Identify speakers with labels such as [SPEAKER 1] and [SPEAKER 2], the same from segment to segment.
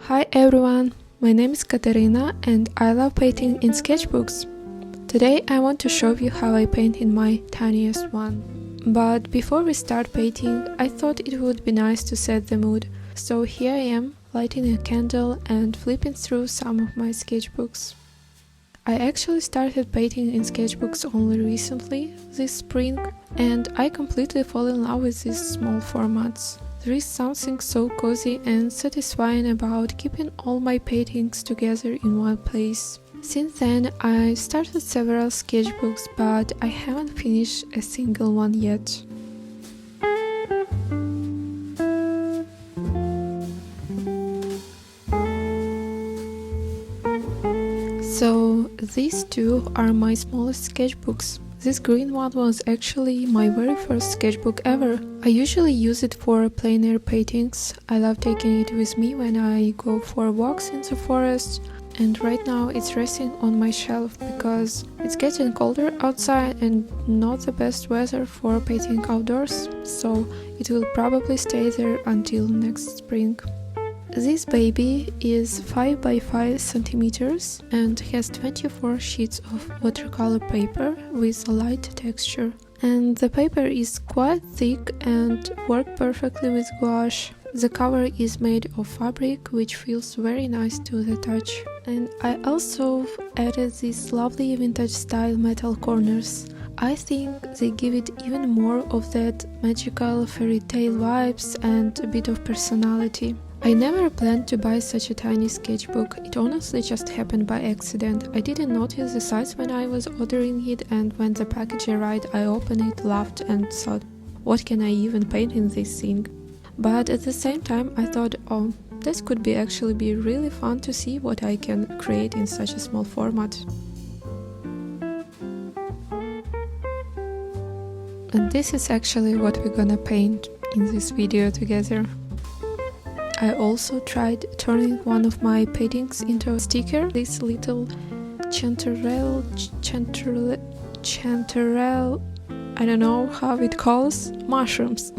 [SPEAKER 1] Hi everyone, my name is Katerina and I love painting in sketchbooks. Today I want to show you how I paint in my tiniest one. But before we start painting, I thought it would be nice to set the mood. So here I am, lighting a candle and flipping through some of my sketchbooks. I actually started painting in sketchbooks only recently, this spring, and I completely fall in love with these small formats. There is something so cozy and satisfying about keeping all my paintings together in one place. Since then, I started several sketchbooks, but I haven't finished a single one yet. So, these two are my smallest sketchbooks. This green one was actually my very first sketchbook ever. I usually use it for plein air paintings. I love taking it with me when I go for walks in the forest. And right now it's resting on my shelf because it's getting colder outside and not the best weather for painting outdoors. So it will probably stay there until next spring. This baby is 5 by 5 centimeters and has 24 sheets of watercolor paper with a light texture. And the paper is quite thick and works perfectly with gouache. The cover is made of fabric, which feels very nice to the touch. And I also added these lovely vintage style metal corners. I think they give it even more of that magical fairy tale vibes and a bit of personality. I never planned to buy such a tiny sketchbook, it honestly just happened by accident. I didn't notice the size when I was ordering it, and when the package arrived I opened it, laughed and thought, what can I even paint in this thing? But at the same time I thought, oh, this could actually be really fun to see what I can create in such a small format. And this is actually what we're gonna paint in this video together. I also tried turning one of my paintings into a sticker, this little chanterelle, I don't know how it calls, mushrooms.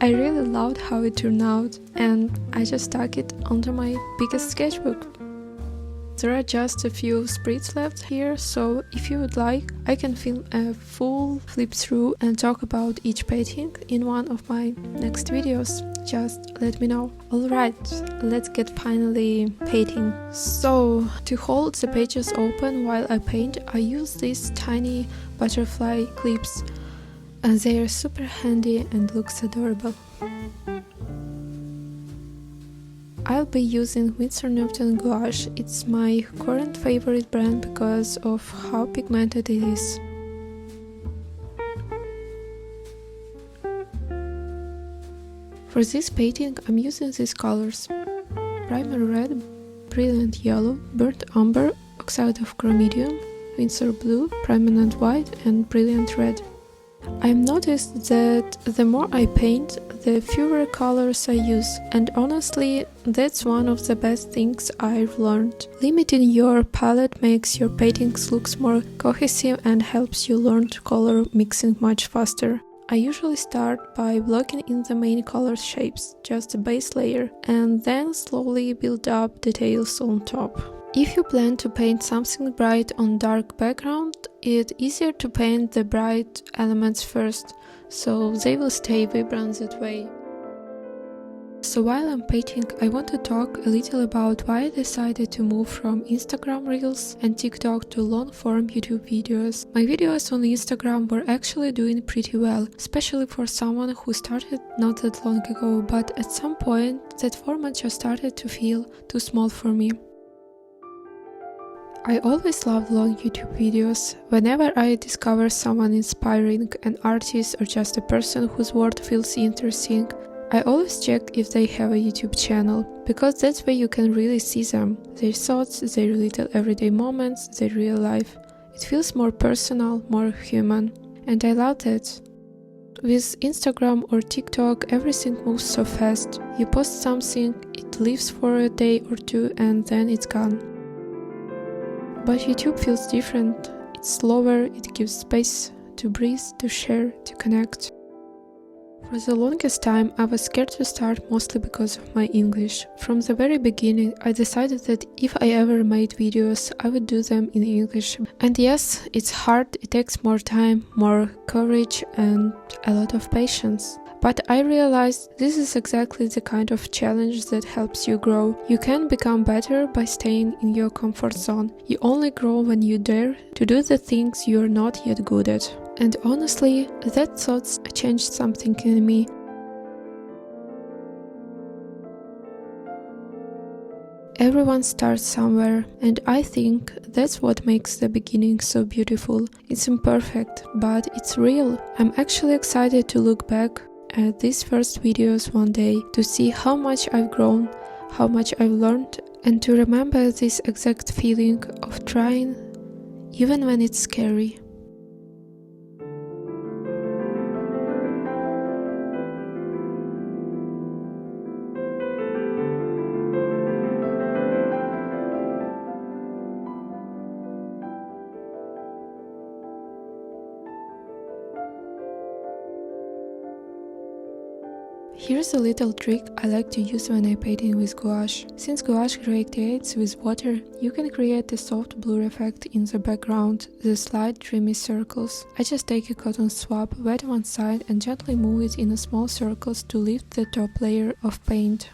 [SPEAKER 1] I really loved how it turned out and I just stuck it onto my biggest sketchbook. There are just a few spreads left here, so if you would like, I can film a full flip through and talk about each painting in one of my next videos. Just let me know. Alright, let's get finally painting. So, to hold the pages open while I paint, I use these tiny butterfly clips. And they are super handy and looks adorable. I'll be using Winsor Gouache. It's my current favorite brand because of how pigmented it is. For this painting I'm using these colors: Primer Red, Brilliant Yellow, Burnt Umber, Oxide of Chromedium, Winsor Blue, Prominent White and Brilliant Red. I've noticed that the more I paint, the fewer colors I use, and honestly, that's one of the best things I've learned. Limiting your palette makes your paintings look more cohesive and helps you learn to color mixing much faster. I usually start by blocking in the main color shapes, just a base layer, and then slowly build up details on top. If you plan to paint something bright on dark background, it's easier to paint the bright elements first, so they will stay vibrant that way. So while I'm painting, I want to talk a little about why I decided to move from Instagram Reels and TikTok to long-form YouTube videos. My videos on Instagram were actually doing pretty well, especially for someone who started not that long ago, but at some point that format just started to feel too small for me. I always loved long YouTube videos. Whenever I discover someone inspiring, an artist or just a person whose work feels interesting, I always check if they have a YouTube channel, because that's where you can really see them, their thoughts, their little everyday moments, their real life. It feels more personal, more human, and I love that. With Instagram or TikTok, everything moves so fast. You post something, it lives for a day or two and then it's gone. But YouTube feels different. It's slower, it gives space to breathe, to share, to connect. For the longest time, I was scared to start, mostly because of my English. From the very beginning, I decided that if I ever made videos, I would do them in English. And yes, it's hard, it takes more time, more courage and a lot of patience. But I realized this is exactly the kind of challenge that helps you grow. You can become better by staying in your comfort zone. You only grow when you dare to do the things you're not yet good at. And honestly, that thought changed something in me. Everyone starts somewhere, and I think that's what makes the beginning so beautiful. It's imperfect, but it's real. I'm actually excited to look back at these first videos one day, to see how much I've grown, how much I've learned, and to remember this exact feeling of trying, even when it's scary. Here's a little trick I like to use when I'm painting with gouache. Since gouache creates with water, you can create a soft blur effect in the background, the slight dreamy circles. I just take a cotton swab, wet one side and gently move it in small circles to lift the top layer of paint.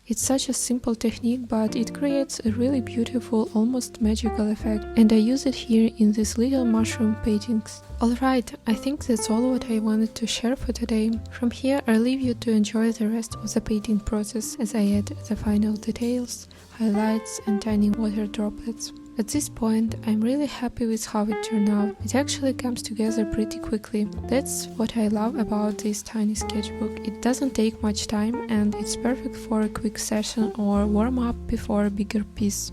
[SPEAKER 1] It's such a simple technique, but it creates a really beautiful, almost magical effect, and I use it here in these little mushroom paintings. Alright, I think that's all what I wanted to share for today. From here I leave you to enjoy the rest of the painting process as I add the final details, highlights and tiny water droplets. At this point, I'm really happy with how it turned out. It actually comes together pretty quickly. That's what I love about this tiny sketchbook. It doesn't take much time and it's perfect for a quick session or warm up before a bigger piece.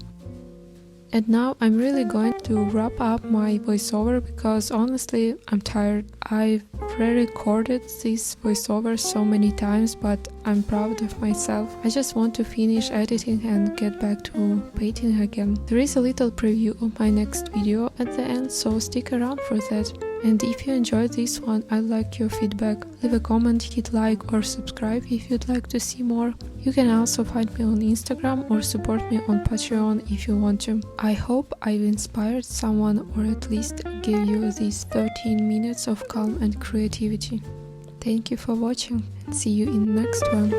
[SPEAKER 1] And now I'm really going to wrap up my voiceover because honestly I'm tired. I've pre-recorded this voiceover so many times, but I'm proud of myself. I just want to finish editing and get back to painting again. There is a little preview of my next video at the end, so stick around for that. And if you enjoyed this one, I'd like your feedback. Leave a comment, hit like or subscribe if you'd like to see more. You can also find me on Instagram or support me on Patreon if you want to. I hope I've inspired someone or at least gave you these 13 minutes of calm and creativity. Thank you for watching and see you in the next one.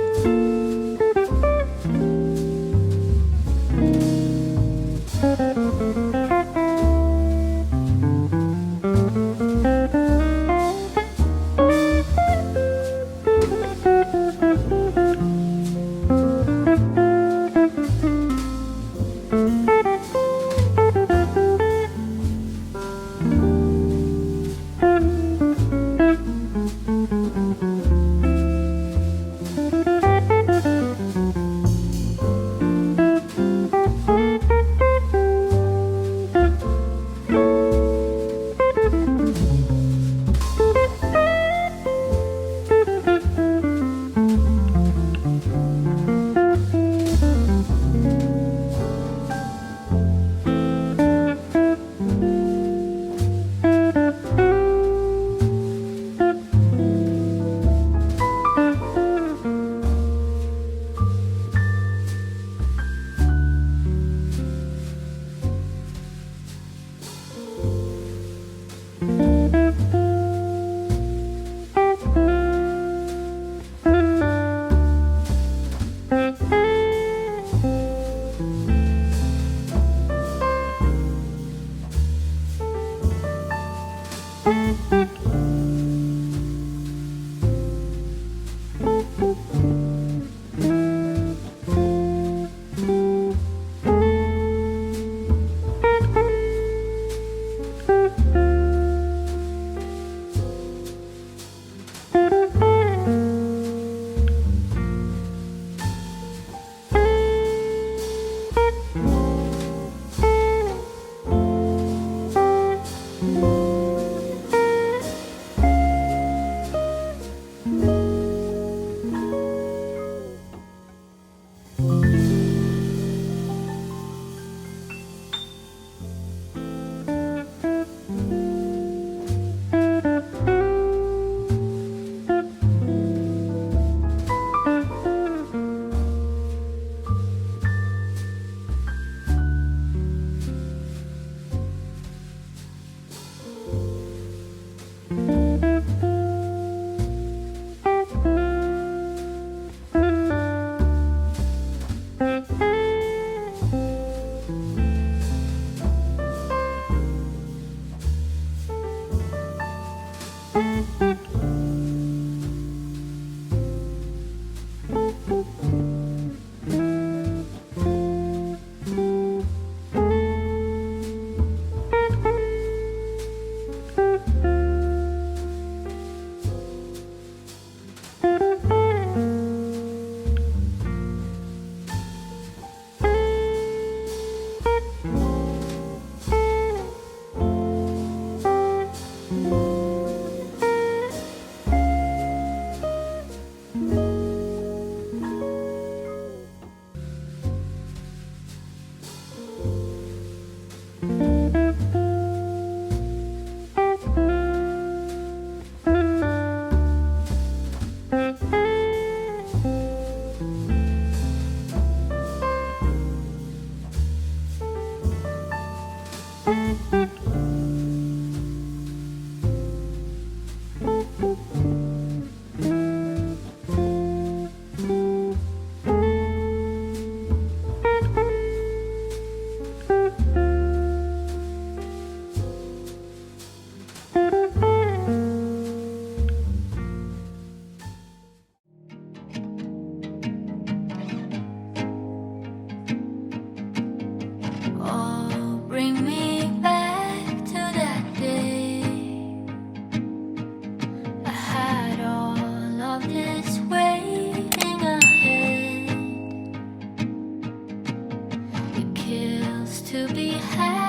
[SPEAKER 2] to be had.